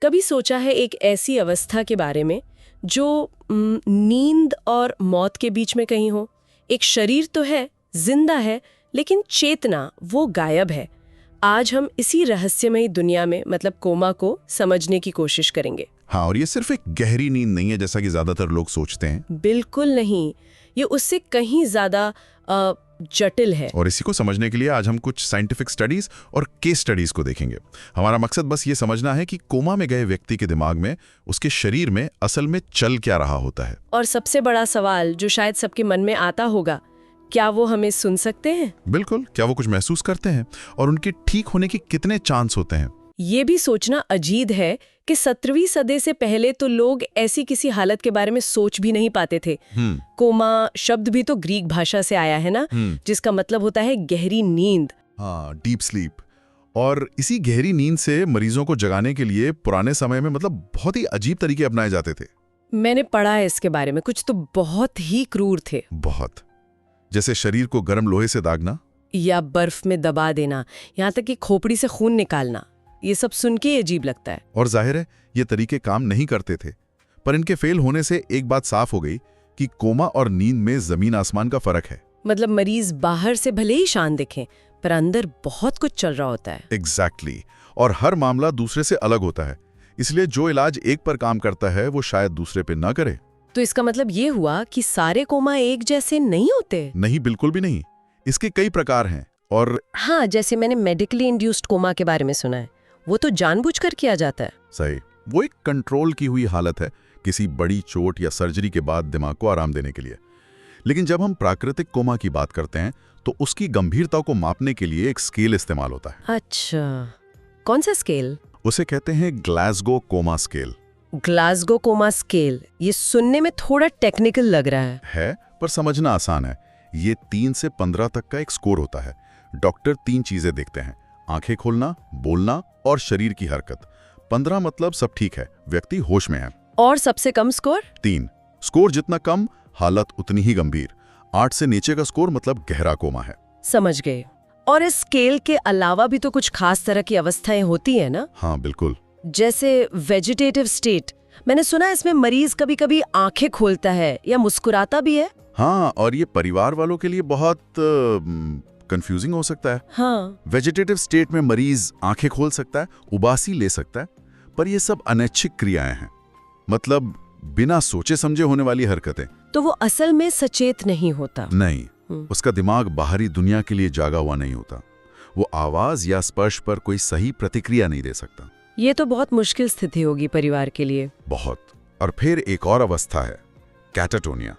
कभी सोचा है एक ऐसी अवस्था के बारे में जो नींद और मौत के बीच में कहीं हो? एक शरीर तो है, जिंदा है, लेकिन चेतना वो गायब है। आज हम इसी रहस्यमयी दुनिया में मतलब कोमा को समझने की कोशिश करेंगे। हाँ, और ये सिर्फ एक गहरी नींद नहीं है जैसा कि ज्यादातर लोग सोचते हैं। बिल्कुल नहीं, ये उससे कहीं ज्यादा जटिल है। और इसी को समझने के लिए आज हम कुछ साइंटिफिक स्टडीज और केस स्टडीज को देखेंगे। हमारा मकसद बस ये समझना है कि कोमा में गए व्यक्ति के दिमाग में, उसके शरीर में असल में चल क्या रहा होता है। और सबसे बड़ा सवाल जो शायद सबके मन में आता होगा, क्या वो हमें सुन सकते हैं? बिल्कुल, क्या वो कुछ महसूस करते हैं और उनके ठीक होने के कितने चांस होते हैं? ये भी सोचना अजीब है कि 17वीं सदी से पहले तो लोग ऐसी किसी हालत के बारे में सोच भी नहीं पाते थे। कोमा शब्द भी तो ग्रीक भाषा से आया है ना, जिसका मतलब होता है गहरी नींद। हाँ, डीप स्लीप। और इसी गहरी नींद से मरीजों को जगाने के लिए पुराने समय में मतलब बहुत ही अजीब तरीके अपनाए जाते थे। मैंने पढ़ा है इसके बारे में, कुछ तो बहुत ही क्रूर थे। बहुत, जैसे शरीर को गर्म लोहे से दागना या बर्फ में दबा देना, यहाँ तक कि खोपड़ी से खून निकालना। ये सब सुन के अजीब लगता है। और जाहिर है ये तरीके काम नहीं करते थे, पर इनके फेल होने से एक बात साफ हो गई कि कोमा और नींद में जमीन आसमान का फर्क है। मतलब मरीज बाहर से भले ही शांत दिखें, पर अंदर बहुत कुछ चल रहा होता है। एग्जैक्टली। और हर मामला दूसरे से अलग होता है, इसलिए जो इलाज एक पर काम करता है वो शायद दूसरे पे ना करे। तो इसका मतलब ये हुआ कि सारे कोमा एक जैसे नहीं होते? नहीं, बिल्कुल भी नहीं। इसके कई प्रकार हैं। और हाँ, जैसे मैंने मेडिकली इंड्यूस्ड कोमा के बारे में सुना है, वो तो जानबूझकर किया जाता है। सही, वो एक कंट्रोल की हुई हालत है किसी बड़ी चोट या सर्जरी के बाद दिमाग को आराम देने के लिए। लेकिन जब हम प्राकृतिक कोमा की बात करते हैं तो उसकी गंभीरता को मापने के लिए एक स्केल इस्तेमाल होता है। अच्छा, कौन सा स्केल? उसे कहते हैं Glasgow coma scale. Glasgow coma scale, ये सुनने में थोड़ा टेक्निकल लग रहा है, पर समझना आसान है। ये 3 से 15 तक का एक स्कोर होता है। डॉक्टर 3 चीजें देखते हैं: आंखें खोलना, बोलना और शरीर की हरकत। 15 मतलब सब ठीक है, व्यक्ति होश में है। और सबसे कम स्कोर? 3। स्कोर जितना कम, हालत उतनी ही गंभीर। 8 से नीचे का स्कोर मतलब गहरा कोमा है। समझ गए। और इस स्केल के अलावा भी तो कुछ खास तरह की अवस्थाएं होती है ना? हाँ बिल्कुल। जैसे वेजिटेटिव स्टेट, मैंने सुना है इसमें मरीज कभी कभी आंखें खोलता है या मुस्कुराता भी है। हाँ, और ये परिवार वालों के लिए बहुत कंफ्यूजिंग हो सकता है। हाँ। वेजिटेटिव स्टेट में मरीज आंखें खोल सकता है, उबासी ले सकता है, पर ये सब अनैच्छिक क्रियाएं हैं, मतलब बिना सोचे समझे होने वाली हरकतें। तो वो असल में सचेत नहीं होता? नहीं, उसका दिमाग बाहरी दुनिया के लिए जागा हुआ नहीं होता। वो आवाज या स्पर्श पर कोई सही प्रतिक्रिया नहीं दे सकता। ये तो बहुत मुश्किल स्थिति होगी परिवार के लिए। बहुत। और फिर एक और अवस्था है, कैटाटोनिया।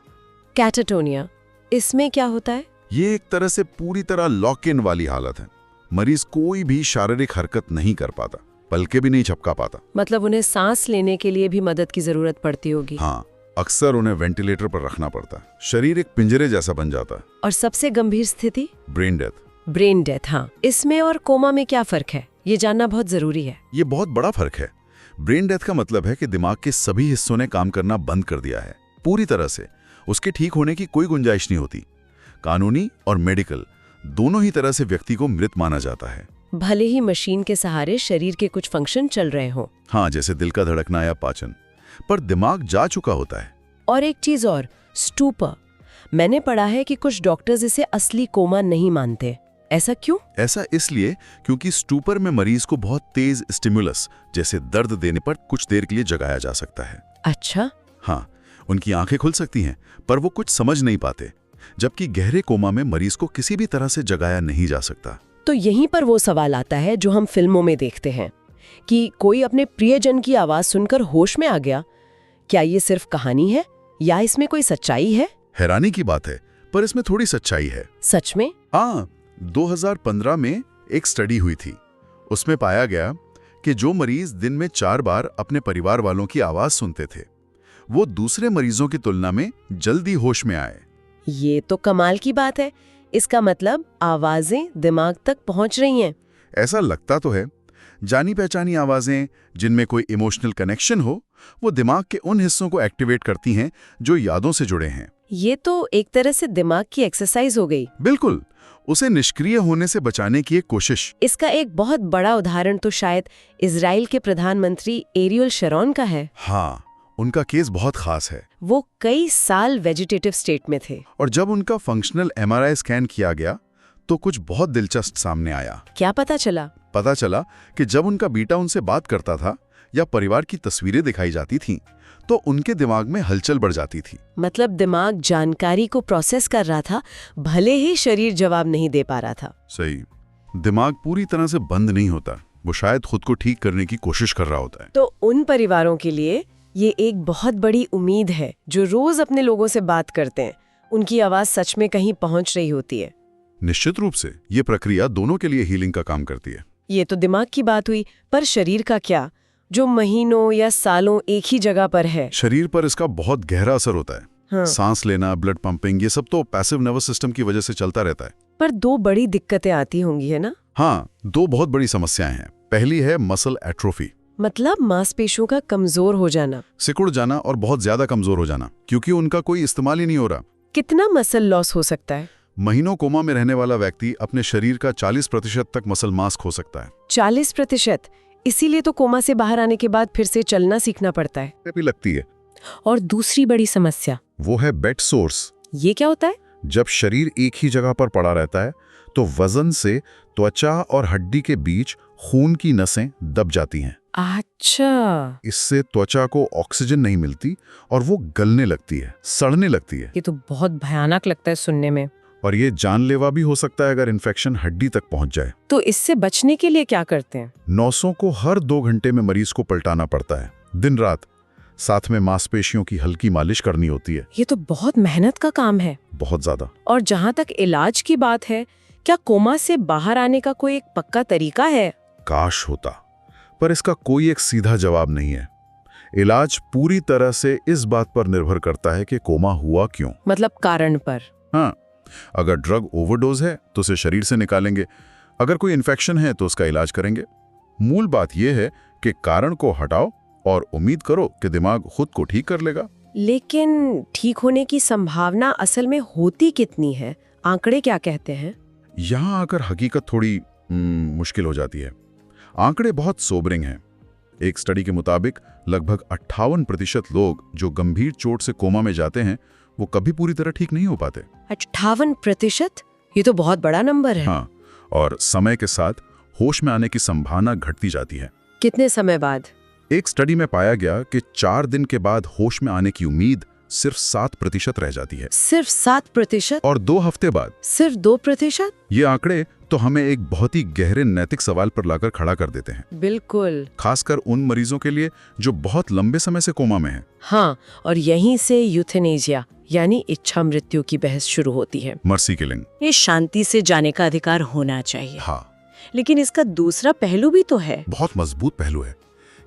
कैटाटोनिया, इसमें क्या होता है? ये एक तरह से पूरी तरह लॉक इन वाली हालत है। मरीज कोई भी शारीरिक हरकत नहीं कर पाता, पलके भी नहीं झपका पाता। मतलब उन्हें सांस लेने के लिए भी मदद की जरूरत पड़ती होगी। हाँ, अक्सर उन्हें वेंटिलेटर पर रखना पड़ता है। शरीर एक पिंजरे जैसा बन जाता है। और सबसे गंभीर स्थिति? Brain death. ब्रेन डेथ, हाँ। इसमें और कोमा में क्या फर्क है, ये जानना बहुत जरूरी है। ये बहुत बड़ा फर्क है। ब्रेन डेथ का मतलब है कि दिमाग के सभी हिस्सों ने काम करना बंद कर दिया है पूरी तरह से। उसके ठीक होने की कोई गुंजाइश नहीं होती। कानूनी और मेडिकल दोनों ही तरह से व्यक्ति को मृत माना जाता है, भले ही मशीन के सहारे शरीर के कुछ फंक्शन चल रहे हों। हाँ, जैसे दिल का धड़कना या पाचन, पर दिमाग जा चुका होता है। और एक चीज और, स्टूपर। मैंने पढ़ा है कि कुछ डॉक्टर्स इसे असली कोमा नहीं मानते। ऐसा क्यों? ऐसा इसलिए क्योंकि स्टूपर में मरीज को बहुत तेज स्टिमुलस जैसे दर्द देने पर कुछ देर के लिए जगाया जा सकता है। अच्छा। हाँ, उनकी आंखें खुल सकती हैं, पर वो कुछ समझ नहीं पाते, जबकि गहरे कोमा में मरीज को किसी भी तरह से जगाया नहीं जा सकता। तो यहीं पर वो सवाल आता है जो हम फिल्मों में देखते हैं कि कोई अपने प्रियजन की आवाज सुनकर होश में आ गया। क्या ये सिर्फ कहानी है या इसमें कोई सच्चाई है? हैरानी की बात है, पर इसमें थोड़ी सच्चाई है। सच में? हाँ, 2015 में एक स्टडी हुई थी। उसमें पाया गया कि जो मरीज दिन में 4 बार अपने परिवार वालों की आवाज सुनते थे, वो दूसरे मरीजों की तुलना में जल्दी होश में आए। ये तो कमाल की बात है। इसका मतलब आवाजें दिमाग तक पहुंच रही हैं। ऐसा लगता तो है। जानी पहचानी आवाजें जिनमें कोई इमोशनल कनेक्शन हो, वो दिमाग के उन हिस्सों को एक्टिवेट करती हैं जो यादों से जुड़े हैं। ये तो एक तरह से दिमाग की एक्सरसाइज हो गई। बिल्कुल। उसे निष्क्रिय होने से बचाने की एक कोशिश। इसका एक बहुत बड़ा उदाहरण तो शायद इजराइल के प्रधानमंत्री एरियल शरोन का है। हाँ, उनका केस बहुत खास है। वो कई साल वेजिटेटिव स्टेट में थे और जब उनका फंक्शनल MRI स्कैन किया गया तो कुछ बहुत दिलचस्प सामने आया। क्या पता चला? पता चला कि जब उनका बेटा उनसे बात करता था या परिवार की तस्वीरें दिखाई जाती थीं, तो उनके दिमाग में हलचल बढ़ जाती थी। मतलब दिमाग जानकारी को प्रोसेस कर रहा था, भले ही शरीर जवाब नहीं दे पा रहा था। सही। दिमाग पूरी तरह से बंद नहीं होता, वो शायद खुद को ठीक करने की कोशिश कर रहा होता है। तो उन परिवारों के लिए ये एक बहुत बड़ी उम्मीद है जो रोज अपने लोगों से बात करते हैं। उनकी आवाज सच में कहीं पहुंच रही होती है। निश्चित रूप से ये प्रक्रिया दोनों के लिए हीलिंग का काम करती है। ये तो दिमाग की बात हुई, पर शरीर का क्या, जो महीनों या सालों एक ही जगह पर है? शरीर पर इसका बहुत गहरा असर होता है। हाँ। सांस लेना, ब्लड पंपिंग, ये सब तो पैसिव नर्वस सिस्टम की वजह से चलता रहता है। पर दो बड़ी दिक्कतें आती होंगी, है ना? हाँ, दो बहुत बड़ी समस्याएं हैं। पहली है मसल एट्रोफी, मतलब मांसपेशियों का कमजोर हो जाना, सिकुड़ जाना और बहुत ज्यादा कमजोर हो जाना, क्योंकि उनका कोई इस्तेमाल ही नहीं हो रहा। कितना मसल लॉस हो सकता है? महीनों कोमा में रहने वाला व्यक्ति अपने शरीर का 40% तक मसल मास खो सकता है। 40%? इसीलिए तो कोमा से बाहर आने के बाद फिर से चलना सीखना पड़ता है। भी लगती है। और दूसरी बड़ी समस्या वो है बेड सोर्स। ये क्या होता है? जब शरीर एक ही जगह पर पड़ा रहता है तो वजन से त्वचा और हड्डी के बीच खून की नसें दब जाती हैं। अच्छा, इससे त्वचा को ऑक्सीजन नहीं मिलती और वो गलने लगती है, सड़ने लगती है। ये तो बहुत भयानक लगता है सुनने में। और ये जानलेवा भी हो सकता है अगर इन्फेक्शन हड्डी तक पहुंच जाए। तो इससे बचने के लिए क्या करते हैं? नसों को हर 2 घंटे में मरीज को पलटाना पड़ता है, दिन रात। साथ में मांसपेशियों की हल्की मालिश करनी होती है। ये तो बहुत मेहनत का काम है। बहुत ज्यादा। और जहाँ तक इलाज की बात है, क्या कोमा से बाहर आने का कोई एक पक्का तरीका है? काश होता, पर इसका कोई एक सीधा जवाब नहीं है। इलाज पूरी तरह से इस बात पर निर्भर करता है कि कोमा हुआ क्यों। मतलब कारण पर। हाँ, अगर ड्रग ओवरडोज है तो उसे शरीर से निकालेंगे, अगर कोई इन्फेक्शन है तो उसका इलाज करेंगे। मूल बात यह है कि कारण को हटाओ और उम्मीद करो कि दिमाग खुद को ठीक कर लेगा। लेकिन ठीक होने की संभावना असल में होती कितनी है? आंकड़े क्या कहते हैं? यहाँ आकर हकीकत थोड़ी मुश्किल हो जाती है। आंकड़े बहुत सोबरिंग हैं। एक स्टडी के मुताबिक लगभग 58% लोग जो गंभीर चोट से कोमा में जाते हैं वो कभी पूरी तरह ठीक नहीं हो पाते। 58%? ये तो बहुत बड़ा नंबर है। हाँ, और समय के साथ होश में आने की संभावना घटती जाती है। कितने समय बाद? एक स्टडी में पाया गया कि 4 दिन के बाद होश में आने की उम्मीद सिर्फ 7% रह जाती है। सिर्फ 7%? और 2 हफ्ते बाद सिर्फ 2%? ये आंकड़े तो हमें एक बहुत ही गहरे नैतिक सवाल पर लाकर खड़ा कर देते हैं। बिल्कुल। खासकर उन मरीजों के लिए जो बहुत लंबे समय से कोमा में हैं। हाँ, और यहीं से यूथेनेसिया यानी इच्छा मृत्यु की बहस शुरू होती है। Mercy killing. ये शांति से जाने का अधिकार होना चाहिए। हाँ, लेकिन इसका दूसरा पहलू भी तो है। बहुत मजबूत पहलू है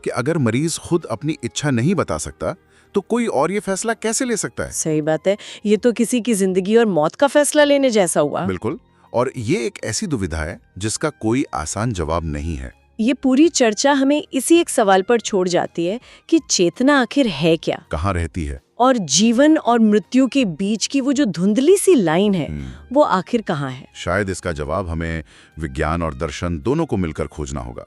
कि अगर मरीज खुद अपनी इच्छा नहीं बता सकता तो कोई और ये फैसला कैसे ले सकता है? सही बात है, ये तो किसी की जिंदगी और मौत का फैसला लेने जैसा हुआ। बिल्कुल, और ये एक ऐसी दुविधा है जिसका कोई आसान जवाब नहीं है। ये पूरी चर्चा हमें इसी एक सवाल पर छोड़ जाती है कि चेतना आखिर है क्या, कहाँ रहती है, और जीवन और मृत्यु के बीच की वो जो धुंधली सी लाइन है वो आखिर कहाँ है? शायद इसका जवाब हमें विज्ञान और दर्शन दोनों को मिलकर खोजना होगा।